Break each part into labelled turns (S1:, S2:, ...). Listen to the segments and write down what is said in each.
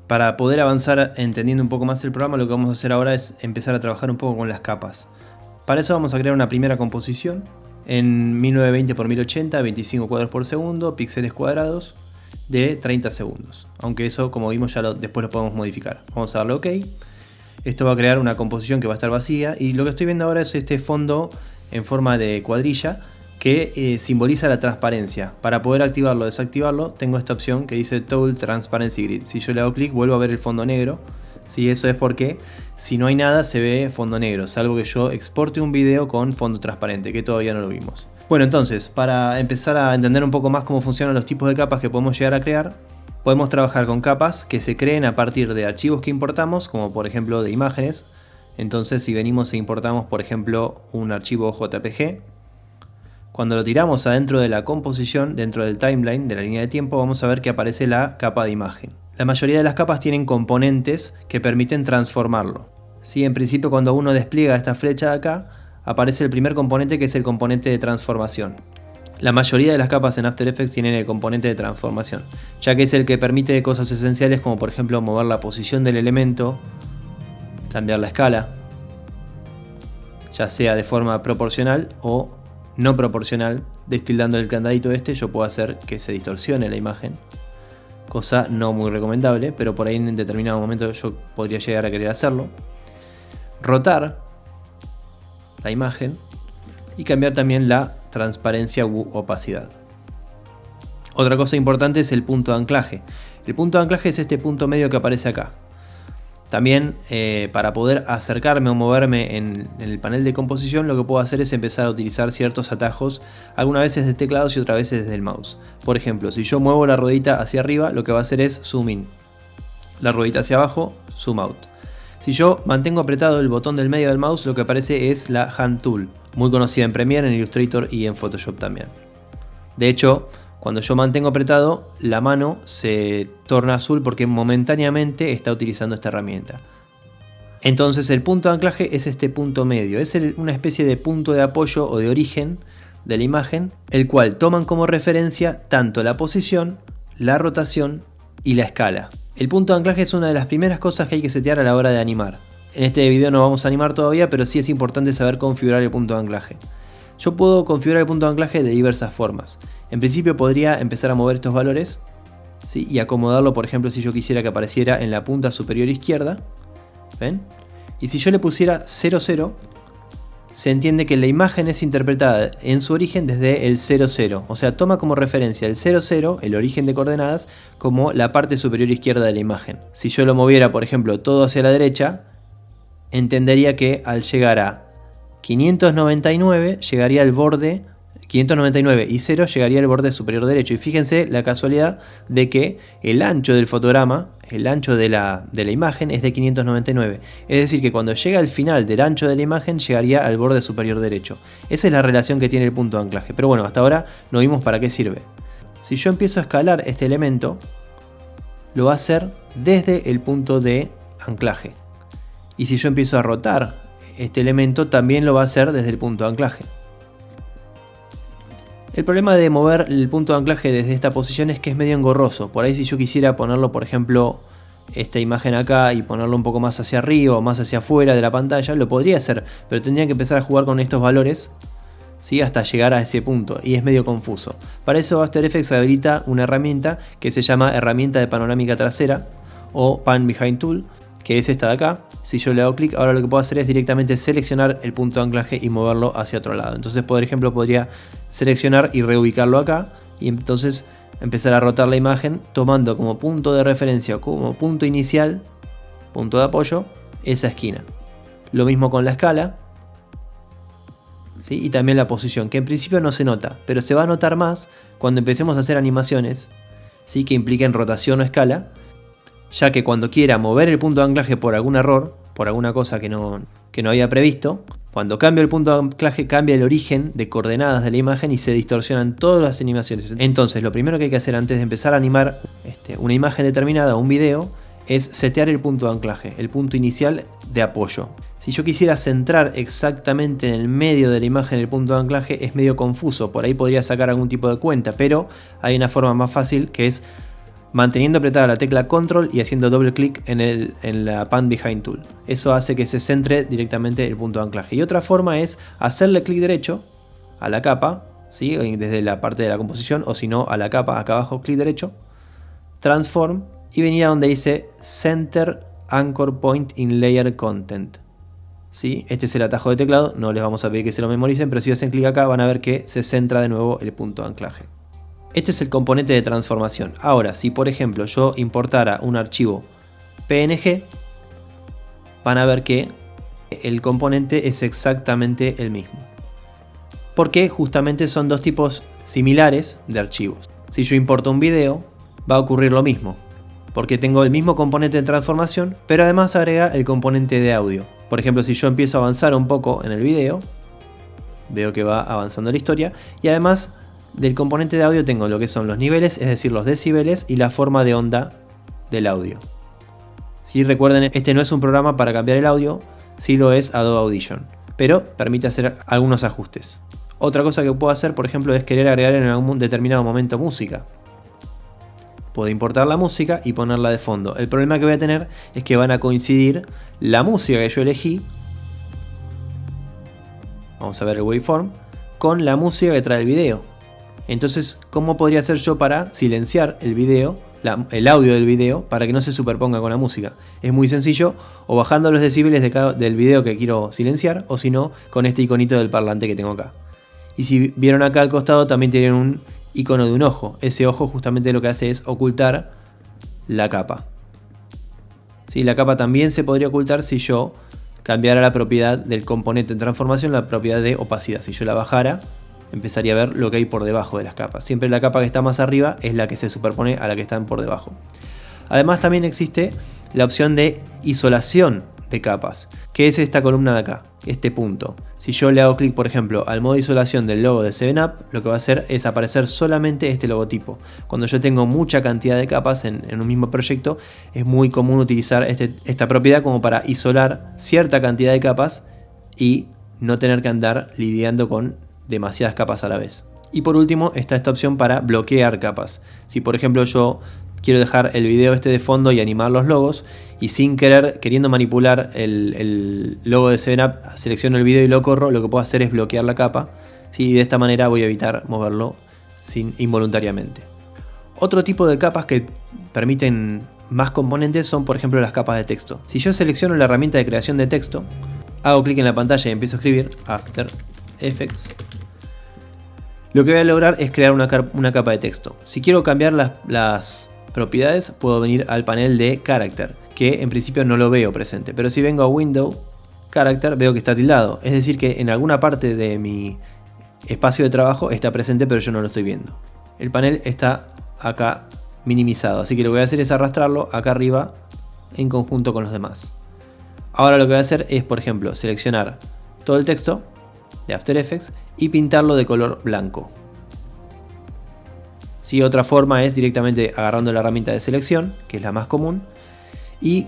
S1: Para poder avanzar entendiendo un poco más el programa, lo que vamos a hacer ahora es empezar a trabajar un poco con las capas. Para eso vamos a crear una primera composición en 1920 x 1080, 25 cuadros por segundo, píxeles cuadrados de 30 segundos. Aunque eso, como vimos, ya después lo podemos modificar. Vamos a darle OK. Esto va a crear una composición que va a estar vacía y lo que estoy viendo ahora es este fondo en forma de cuadrilla que simboliza la transparencia. Para poder activarlo o desactivarlo tengo esta opción que dice Toggle Transparency Grid. Si yo le hago clic vuelvo a ver el fondo negro. ¿Sí? Eso es porque si no hay nada se ve fondo negro, salvo que yo exporte un video con fondo transparente, que todavía no lo vimos. Bueno, entonces, para empezar a entender un poco más cómo funcionan los tipos de capas que podemos llegar a crear, podemos trabajar con capas que se creen a partir de archivos que importamos, como por ejemplo de imágenes. Entonces, si venimos e importamos, por ejemplo, un archivo JPG, cuando lo tiramos adentro de la composición, dentro del timeline, de la línea de tiempo, vamos a ver que aparece la capa de imagen. La mayoría de las capas tienen componentes que permiten transformarlo. ¿Sí? En principio, cuando uno despliega esta flecha de acá, aparece el primer componente, que es el componente de transformación. La mayoría de las capas en After Effects tienen el componente de transformación, ya que es el que permite cosas esenciales como por ejemplo mover la posición del elemento, cambiar la escala, ya sea de forma proporcional o no proporcional. Destildando el candadito este yo puedo hacer que se distorsione la imagen, cosa no muy recomendable, pero por ahí en determinado momento yo podría llegar a querer hacerlo. Rotar la imagen y cambiar también la transparencia u opacidad. Otra cosa importante es el punto de anclaje. El punto de anclaje es este punto medio que aparece acá. También para poder acercarme o moverme en el panel de composición, lo que puedo hacer es empezar a utilizar ciertos atajos, algunas veces de teclados y otras veces desde el mouse. Por ejemplo, si yo muevo la ruedita hacia arriba, lo que va a hacer es zoom in. La ruedita hacia abajo, zoom out. Si yo mantengo apretado el botón del medio del mouse, lo que aparece es la Hand Tool, muy conocida en Premiere, en Illustrator y en Photoshop también. De hecho, cuando yo mantengo apretado, la mano se torna azul porque momentáneamente está utilizando esta herramienta. Entonces el punto de anclaje es este punto medio, es una especie de punto de apoyo o de origen de la imagen, el cual toman como referencia tanto la posición, la rotación y la escala. El punto de anclaje es una de las primeras cosas que hay que setear a la hora de animar. En este video no vamos a animar todavía, pero sí es importante saber configurar el punto de anclaje. Yo puedo configurar el punto de anclaje de diversas formas. En principio podría empezar a mover estos valores, ¿sí? Y acomodarlo, por ejemplo, si yo quisiera que apareciera en la punta superior izquierda. ¿Ven? Y si yo le pusiera 00, se entiende que la imagen es interpretada en su origen desde el 00. O sea, toma como referencia el 00, el origen de coordenadas, como la parte superior izquierda de la imagen. Si yo lo moviera, por ejemplo, todo hacia la derecha, entendería que al llegar a 599 llegaría al borde, 599 y 0 llegaría al borde superior derecho. Y fíjense la casualidad de que el ancho del fotograma, el ancho de la imagen es de 599. Es decir, que cuando llega al final del ancho de la imagen llegaría al borde superior derecho. Esa es la relación que tiene el punto de anclaje. Pero bueno, hasta ahora no vimos para qué sirve. Si yo empiezo a escalar este elemento, lo va a hacer desde el punto de anclaje. Y si yo empiezo a rotar este elemento, también lo va a hacer desde el punto de anclaje. El problema de mover el punto de anclaje desde esta posición es que es medio engorroso. Por ahí si yo quisiera ponerlo, por ejemplo, esta imagen acá y ponerlo un poco más hacia arriba o más hacia afuera de la pantalla, lo podría hacer, pero tendría que empezar a jugar con estos valores, ¿sí? Hasta llegar a ese punto, y es medio confuso. Para eso After Effects habilita una herramienta que se llama herramienta de panorámica trasera o Pan Behind Tool, que es esta de acá. Si yo le hago clic, ahora lo que puedo hacer es directamente seleccionar el punto de anclaje y moverlo hacia otro lado. Entonces, por ejemplo, podría seleccionar y reubicarlo acá y entonces empezar a rotar la imagen tomando como punto de referencia, como punto inicial, punto de apoyo, esa esquina. Lo mismo con la escala, ¿sí? Y también la posición, que en principio no se nota, pero se va a notar más cuando empecemos a hacer animaciones, ¿sí? Que impliquen rotación o escala, ya que cuando quiera mover el punto de anclaje por algún error, por alguna cosa que no había previsto, cuando cambio el punto de anclaje cambia el origen de coordenadas de la imagen y se distorsionan todas las animaciones. Entonces lo primero que hay que hacer antes de empezar a animar una imagen determinada o un video es setear el punto de anclaje, el punto inicial de apoyo. Si yo quisiera centrar exactamente en el medio de la imagen el punto de anclaje es medio confuso, por ahí podría sacar algún tipo de cuenta, pero hay una forma más fácil que es manteniendo apretada la tecla Control y haciendo doble clic en la Pan Behind Tool. Eso hace que se centre directamente el punto de anclaje. Y otra forma es hacerle clic derecho a la capa, ¿sí? Desde la parte de la composición, o si no a la capa, acá abajo, clic derecho, Transform, y venir a donde dice Center Anchor Point in Layer Content. ¿Sí? Este es el atajo de teclado, no les vamos a pedir que se lo memoricen, pero si hacen clic acá van a ver que se centra de nuevo el punto de anclaje. Este es el componente de transformación. Ahora, si por ejemplo yo importara un archivo PNG, van a ver que el componente es exactamente el mismo. Porque justamente son dos tipos similares de archivos. Si yo importo un video, va a ocurrir lo mismo. Porque tengo el mismo componente de transformación, pero además agrega el componente de audio. Por ejemplo, si yo empiezo a avanzar un poco en el video, veo que va avanzando la historia, y además del componente de audio tengo lo que son los niveles, es decir, los decibeles y la forma de onda del audio. Si recuerden, este no es un programa para cambiar el audio, sí lo es Adobe Audition, pero permite hacer algunos ajustes. Otra cosa que puedo hacer, por ejemplo, es querer agregar en algún determinado momento música. Puedo importar la música y ponerla de fondo. El problema que voy a tener es que van a coincidir la música que yo elegí, vamos a ver el waveform, con la música que trae el video. Entonces, ¿cómo podría hacer yo para silenciar el video, el audio del video, para que no se superponga con la música? Es muy sencillo, o bajando los decibeles del video que quiero silenciar, o si no, con este iconito del parlante que tengo acá. Y si vieron acá al costado, también tienen un icono de un ojo. Ese ojo justamente lo que hace es ocultar la capa. ¿Sí? La capa también se podría ocultar si yo cambiara la propiedad del componente en transformación, la propiedad de opacidad. Si yo la bajara, empezaría a ver lo que hay por debajo de las capas. Siempre la capa que está más arriba es la que se superpone a la que están por debajo. Además también existe la opción de isolación de capas, que es esta columna de acá, este punto. Si yo le hago clic, por ejemplo, al modo de isolación del logo de 7up, lo que va a hacer es aparecer solamente este logotipo. Cuando yo tengo mucha cantidad de capas en un mismo proyecto, es muy común utilizar esta propiedad como para isolar cierta cantidad de capas y no tener que andar lidiando con demasiadas capas a la vez. Y por último está esta opción para bloquear capas. Si por ejemplo yo quiero dejar el video este de fondo y animar los logos, y sin querer, queriendo manipular el logo de 7up, selecciono el video y lo corro, lo que puedo hacer es bloquear la capa, ¿sí? Y de esta manera voy a evitar moverlo involuntariamente. Otro tipo de capas que permiten más componentes son por ejemplo las capas de texto. Si yo selecciono la herramienta de creación de texto, hago clic en la pantalla y empiezo a escribir After Effects, lo que voy a lograr es crear una capa de texto. Si quiero cambiar las propiedades, puedo venir al panel de Character, que en principio no lo veo presente, pero si vengo a Window, Character, veo que está tildado, es decir que en alguna parte de mi espacio de trabajo está presente, pero yo no lo estoy viendo. El panel está acá minimizado, así que lo que voy a hacer es arrastrarlo acá arriba en conjunto con los demás. Ahora lo que voy a hacer es, por ejemplo, seleccionar todo el texto de After Effects y pintarlo de color blanco. ¿Sí? Otra forma es directamente agarrando la herramienta de selección, que es la más común, y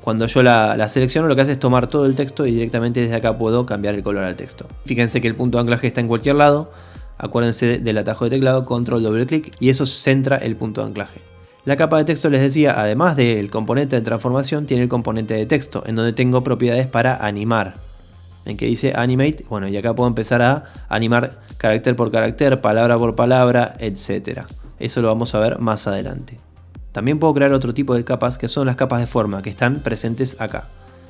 S1: cuando yo la selecciono, lo que hace es tomar todo el texto y directamente desde acá puedo cambiar el color al texto. Fíjense que el punto de anclaje está en cualquier lado, acuérdense del atajo de teclado, control, doble clic, y eso centra el punto de anclaje. La capa de texto, les decía, además del componente de transformación, tiene el componente de texto, en donde tengo propiedades para animar. En que dice Animate, bueno, y acá puedo empezar a animar carácter por carácter, palabra por palabra, etc. Eso lo vamos a ver más adelante. También puedo crear otro tipo de capas, que son las capas de forma, que están presentes acá.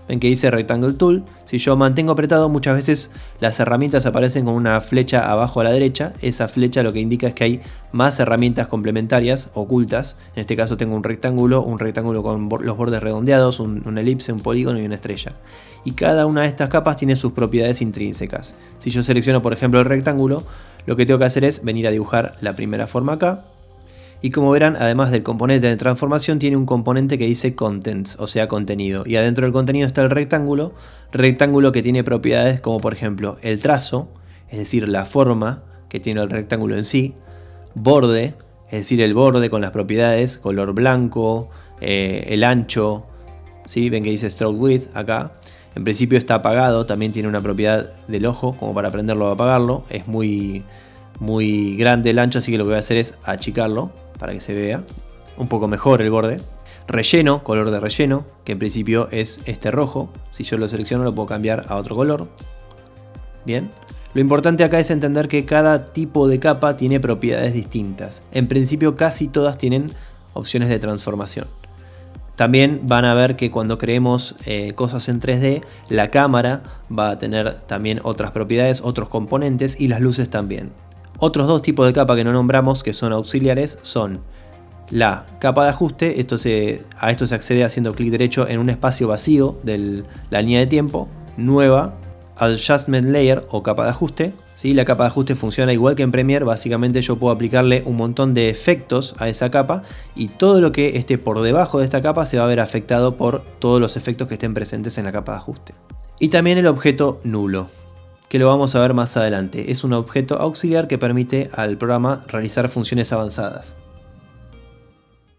S1: Ven que dice Rectangle Tool. Si yo mantengo apretado, muchas veces las herramientas aparecen con una flecha abajo a la derecha. Esa flecha lo que indica es que hay más herramientas complementarias ocultas. En este caso tengo un rectángulo con los bordes redondeados, una elipse, un polígono y una estrella. Y cada una de estas capas tiene sus propiedades intrínsecas. Si yo selecciono por ejemplo el rectángulo, lo que tengo que hacer es venir a dibujar la primera forma acá. Y como verán, además del componente de transformación, tiene un componente que dice Contents, o sea, contenido. Y adentro del contenido está el rectángulo que tiene propiedades como por ejemplo el trazo, es decir, la forma que tiene el rectángulo en sí, borde, es decir, el borde con las propiedades, color blanco, el ancho, ¿sí? Ven que dice Stroke Width acá. En principio está apagado, también tiene una propiedad del ojo, como para prenderlo o apagarlo. Es muy grande el ancho, así que lo que voy a hacer es achicarlo para que se vea. un poco mejor el borde. Relleno, color de relleno, que en principio es este rojo. Si yo lo selecciono lo puedo cambiar a otro color. Bien. Lo importante acá es entender que cada tipo de capa tiene propiedades distintas. En principio casi todas tienen opciones de transformación. También van a ver que cuando creemos cosas en 3D, la cámara va a tener también otras propiedades, otros componentes y las luces también. Otros dos tipos de capa que no nombramos, que son auxiliares, son la capa de ajuste. A esto se accede haciendo clic derecho en un espacio vacío de la línea de tiempo. Nueva, Adjustment Layer o capa de ajuste. ¿Sí? La capa de ajuste funciona igual que en Premiere. Básicamente yo puedo aplicarle un montón de efectos a esa capa y todo lo que esté por debajo de esta capa se va a ver afectado por todos los efectos que estén presentes en la capa de ajuste. Y también el objeto nulo, que lo vamos a ver más adelante. Es un objeto auxiliar que permite al programa realizar funciones avanzadas.